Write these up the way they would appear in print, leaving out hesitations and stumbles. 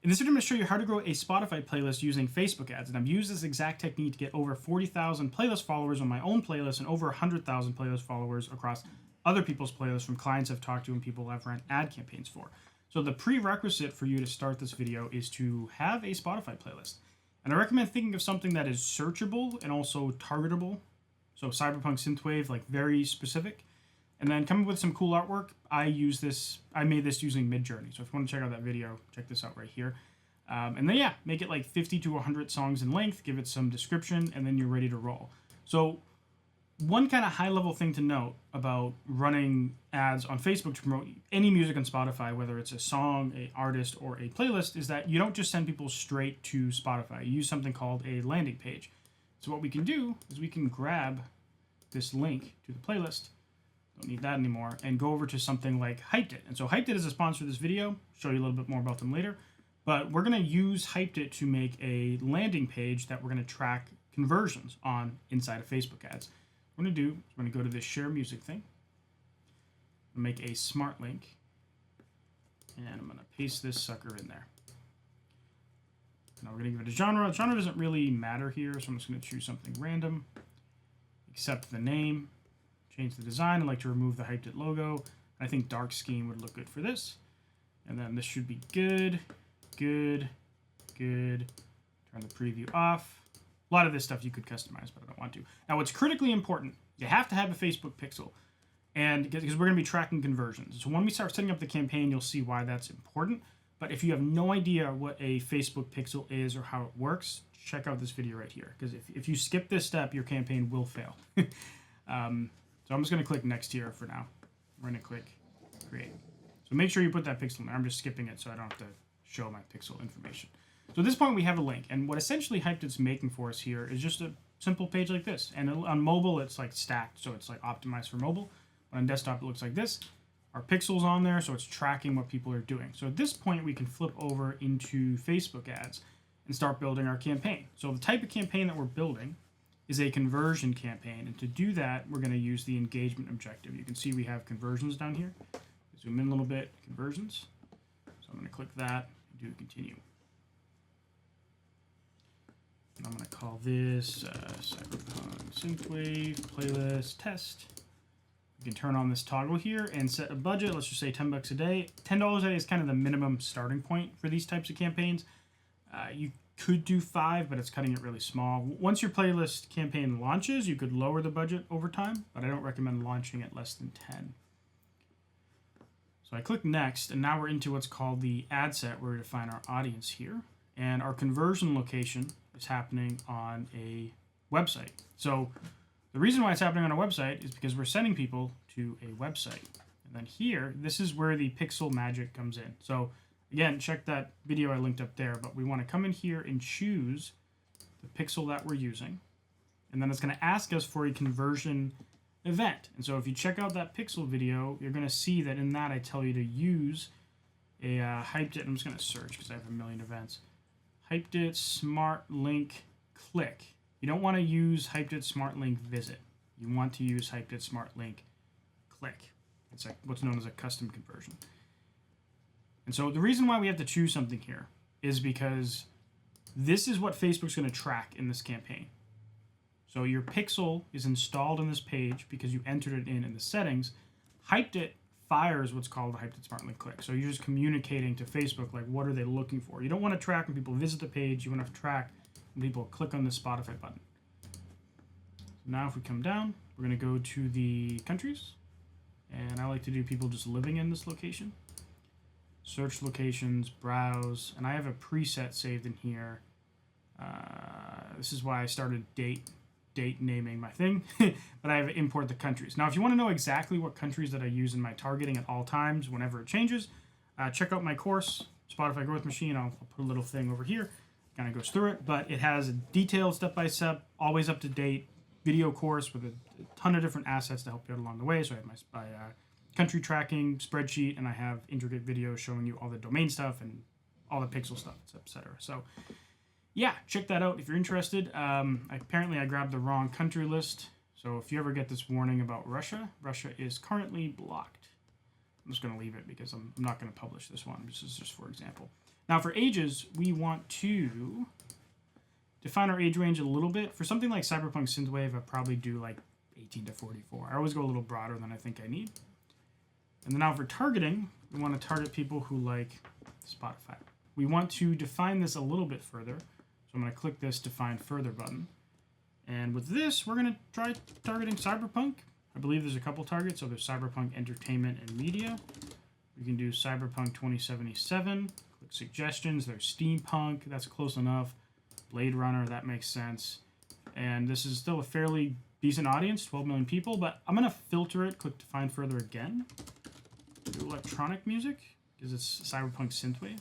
In this video, I'm going to show you how to grow a Spotify playlist using Facebook ads. And I've used this exact technique to get over 40,000 playlist followers on my own playlist and over 100,000 playlist followers across other people's playlists from clients I've talked to and people I've ran ad campaigns for. So the prerequisite for you to start this video is to have a Spotify playlist. And I recommend thinking of something that is searchable and also targetable. So cyberpunk synthwave, like very specific. And then come up with some cool artwork. I made this using Midjourney. So if you want to check out that video, check this out right here. And then make it like 50 to 100 songs in length, give it some description, and then you're ready to roll. So one kind of high level thing to note about running ads on Facebook to promote any music on Spotify, whether it's a song, an artist, or a playlist, is that you don't just send people straight to Spotify. You use something called a landing page. So what we can do is we can grab this link to the playlist, don't need that anymore, and go over to something like Hyped It. And so Hyped It is a sponsor of this video. Show you a little bit more about them later. But we're going to use Hyped It to make a landing page that we're going to track conversions on inside of Facebook ads. What we're going to go to this share music thing, make a smart link, and I'm going to paste this sucker in there. Now we're going to give it a genre. Genre doesn't really matter here, so I'm just going to choose something random, accept the name, change the design. I'd like to remove the Hyped It logo. I think dark scheme would look good for this. And then this should be good. Good. Turn the preview off. A lot of this stuff you could customize, but I don't want to. Now, what's critically important, you have to have a Facebook pixel, and because we're going to be tracking conversions. So when we start setting up the campaign, you'll see why that's important. But if you have no idea what a Facebook pixel is or how it works, check out this video right here. Because if you skip this step, your campaign will fail. So I'm just going to click next here for now. We're going to click create. So make sure you put that pixel in there. I'm just skipping it so I don't have to show my pixel information. So at this point we have a link, and what essentially Hyped It's making for us here is just a simple page like this. And on mobile it's like stacked, so it's like optimized for mobile. But on desktop it looks like this. Our pixel's on there, so it's tracking what people are doing. So at this point we can flip over into Facebook ads and start building our campaign. So the type of campaign that we're building is a conversion campaign, and to do that we're going to use the engagement objective. You can see we have conversions down here. Zoom in a little bit, conversions. So I'm going to click that and do continue. And I'm going to call this Cyberpunk Synthwave Playlist Test. You can turn on this toggle here and set a budget. Let's just say $10 a day. $10 a day is kind of the minimum starting point for these types of campaigns. You could do 5, but it's cutting it really small. Once your playlist campaign launches, you could lower the budget over time, but I don't recommend launching at less than 10. So I click next, and now we're into what's called the ad set, where we define our audience here. And our conversion location is happening on a website. So the reason why it's happening on a website is because we're sending people to a website. And then here, this is where the pixel magic comes in. So again, check that video I linked up there, but we want to come in here and choose the pixel that we're using. And then it's going to ask us for a conversion event. And so if you check out that pixel video, you're going to see that in that I tell you to use a Hyped It. I'm just going to search because I have a million events. Hyped It Smart Link Click. You don't want to use Hyped It Smart Link Visit. You want to use Hyped It Smart Link Click. It's like what's known as a custom conversion. And so the reason why we have to choose something here is because this is what Facebook's going to track in this campaign. So your pixel is installed on this page because you entered it in the settings. Hyped It fires what's called a Hyped It Smart Link Click. So you're just communicating to Facebook, like, what are they looking for? You don't want to track when people visit the page. You want to track when people click on the Spotify button. So now if we come down, we're going to go to the countries. And I like to do people just living in this location. Search locations, browse, and I have a preset saved in here. This is why I started date naming my thing, but I have import the countries. Now, if you want to know exactly what countries that I use in my targeting at all times, whenever it changes, check out my course, Spotify Growth Machine. I'll put a little thing over here, kind of goes through it, but it has a detailed step-by-step, always up-to-date video course with a ton of different assets to help you out along the way. So I have my country tracking spreadsheet, and I have intricate videos showing you all the domain stuff and all the pixel stuff, etc. So yeah, check that out if you're interested. Apparently I grabbed the wrong country list, so if you ever get this warning about Russia, Russia is currently blocked. I'm just going to leave it because I'm not going to publish this one. This is just for example. Now for ages, we want to define our age range a little bit. For something like Cyberpunk Synthwave, I'd probably do like 18 to 44. I always go a little broader than I think I need. And then now for targeting, we want to target people who like Spotify. We want to define this a little bit further. So I'm going to click this Define Further button. And with this, we're going to try targeting Cyberpunk. I believe there's a couple targets. So there's Cyberpunk Entertainment and Media. We can do Cyberpunk 2077. Click Suggestions. There's Steampunk. That's close enough. Blade Runner. That makes sense. And this is still a fairly decent audience, 12 million people. But I'm going to filter it. Click Define Further again. Do electronic music because it's Cyberpunk Synthwave.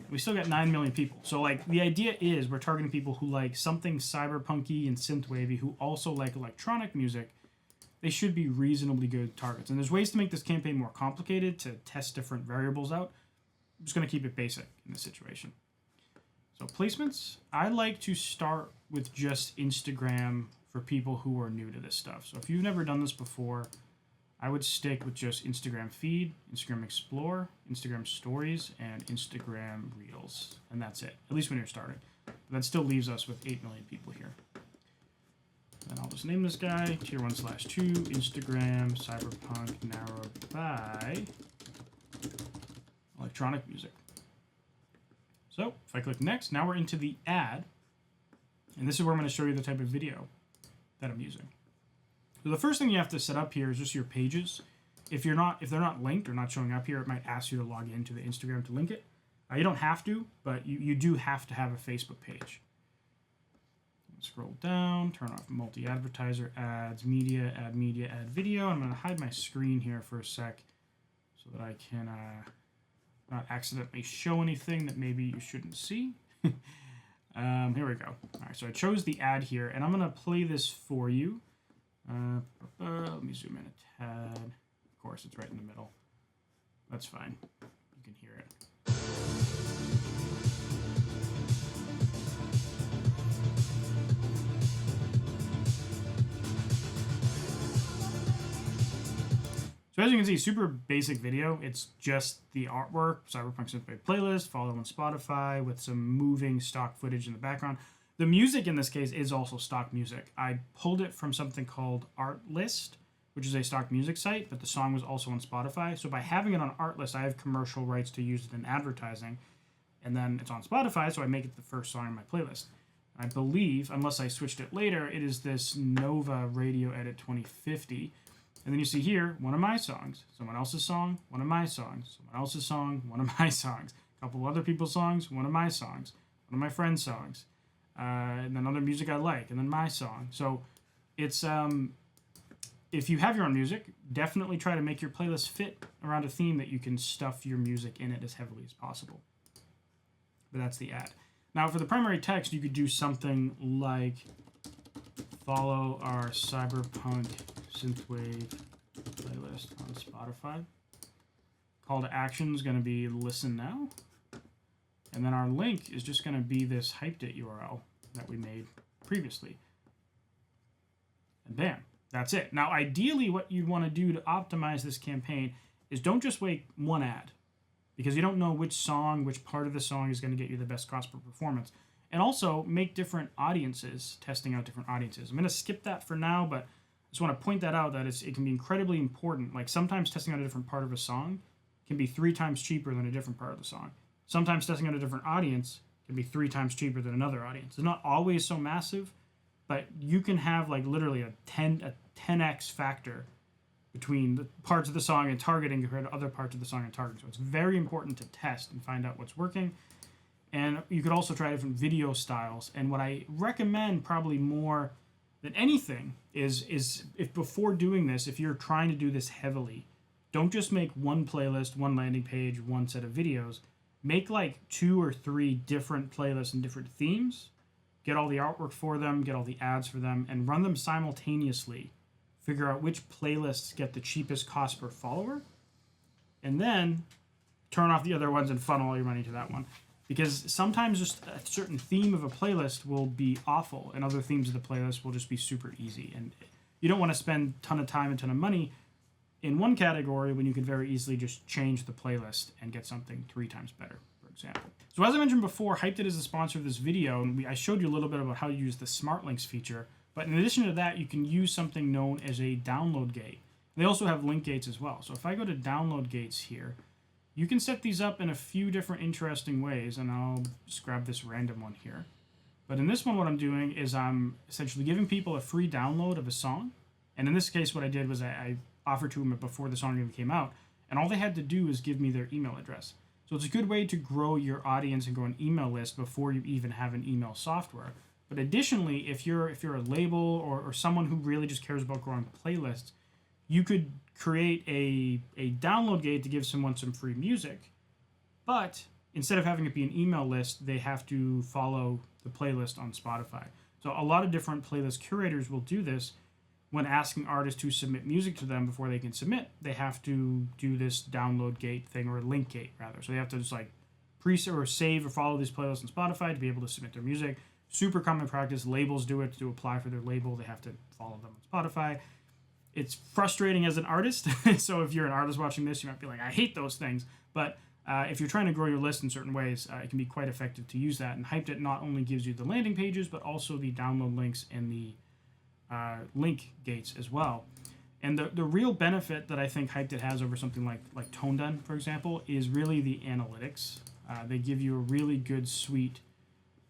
We still got 9 million people. So, like, the idea is we're targeting people who like something cyberpunky and synthwavy who also like electronic music. They should be reasonably good targets. And there's ways to make this campaign more complicated to test different variables out. I'm just going to keep it basic in this situation. So, placements. I like to start with just Instagram for people who are new to this stuff. So, if you've never done this before, I would stick with just Instagram feed, Instagram Explore, Instagram Stories, and Instagram Reels. And that's it, at least when you're starting. But that still leaves us with 8 million people here. And I'll just name this guy, Tier 1/2, Instagram, Cyberpunk, narrowed by electronic music. So, if I click Next, now we're into the ad. And this is where I'm going to show you the type of video that I'm using. So the first thing you have to set up here is just your pages. If they're not linked or not showing up here, it might ask you to log into the Instagram to link it. You don't have to, but you do have to have a Facebook page. Scroll down, turn off multi-advertiser ads, media, add video. I'm going to hide my screen here for a sec so that I can not accidentally show anything that maybe you shouldn't see. Here we go. All right, so I chose the ad here, and I'm going to play this for you. Let me zoom in a tad. Of course, it's right in the middle. That's fine. You can hear it. So as you can see, super basic video. It's just the artwork, Cyberpunk Synthwave playlist, follow on Spotify with some moving stock footage in the background. The music in this case is also stock music. I pulled it from something called Artlist, which is a stock music site, but the song was also on Spotify. So by having it on Artlist, I have commercial rights to use it in advertising. And then it's on Spotify, so I make it the first song in my playlist. I believe, unless I switched it later, it is this Nova Radio Edit 2050. And then you see here, one of my songs, someone else's song, one of my songs, someone else's song, one of my songs, a couple other people's songs, one of my songs, one of my friends' songs. And then other music I like, and then my song. So it's, if you have your own music, definitely try to make your playlist fit around a theme that you can stuff your music in it as heavily as possible. But that's the ad. Now for the primary text, you could do something like follow our Cyberpunk Synthwave playlist on Spotify. Call to action is going to be listen now. And then our link is just going to be this hyped it URL that we made previously. And bam, that's it. Now, ideally, what you want to do to optimize this campaign is don't just make one ad, because you don't know which song, which part of the song is going to get you the best cost per performance. And also make different audiences, testing out different audiences. I'm going to skip that for now, but I just want to point that out that it can be incredibly important. Like sometimes testing out a different part of a song can be 3 times cheaper than a different part of the song. Sometimes testing out a different audience can be 3 times cheaper than another audience. It's not always so massive, but you can have like literally a 10x factor between the parts of the song and targeting compared to other parts of the song and targeting. So it's very important to test and find out what's working. And you could also try different video styles. And what I recommend probably more than anything is if before doing this, if you're trying to do this heavily, don't just make one playlist, one landing page, one set of videos. Make like 2 or 3 different playlists and different themes. Get all the artwork for them, get all the ads for them, and run them simultaneously. Figure out which playlists get the cheapest cost per follower. And then turn off the other ones and funnel all your money to that one. Because sometimes just a certain theme of a playlist will be awful, and other themes of the playlist will just be super easy. And you don't want to spend a ton of time and ton of money in one category when you could very easily just change the playlist and get something 3 times better, for example. example. So as I mentioned before, Hyped It is the sponsor of this video, and I showed you a little bit about how to use the Smart Links feature. But in addition to that, you can use something known as a download gate. They also have link gates as well. So if I go to download gates here, you can set these up in a few different interesting ways, and I'll just grab this random one here. But in this one, what I'm doing is I'm essentially giving people a free download of a song. And in this case, what I did was I offered to them before the song even came out, and all they had to do is give me their email address. So it's a good way to grow your audience and grow an email list before you even have an email software. But additionally, if you're a label or someone who really just cares about growing playlists, you could create a download gate to give someone some free music. But instead of having it be an email list, they have to follow the playlist on Spotify. So a lot of different playlist curators will do this when asking artists to submit music to them before they can submit. They have to do this download gate thing, or link gate rather. So they have to just like save or follow these playlists on Spotify to be able to submit their music. Super common practice. Labels do it to apply for their label. They have to follow them on Spotify. It's frustrating as an artist. So if you're an artist watching this, you might be like, I hate those things. But if you're trying to grow your list in certain ways, it can be quite effective to use that. And Hyped It not only gives you the landing pages, but also the download links and the link gates as well. And the real benefit that I think Hyped It has over something like ToneDen, for example, is really the analytics. They give you a really good suite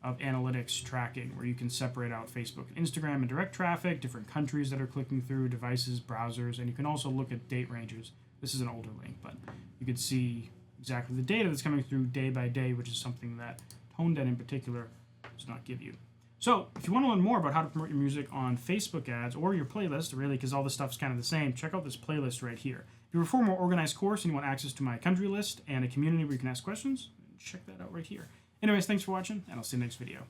of analytics tracking where you can separate out Facebook and Instagram and direct traffic, different countries that are clicking through, devices, browsers, and you can also look at date ranges. This is an older link, but you can see exactly the data that's coming through day by day, which is something that ToneDen in particular does not give you. So if you want to learn more about how to promote your music on Facebook ads or your playlist, really, because all this stuff's kind of the same, check out this playlist right here. If you prefer a more organized course and you want access to my country list and a community where you can ask questions, check that out right here. Anyways, thanks for watching, and I'll see you next video.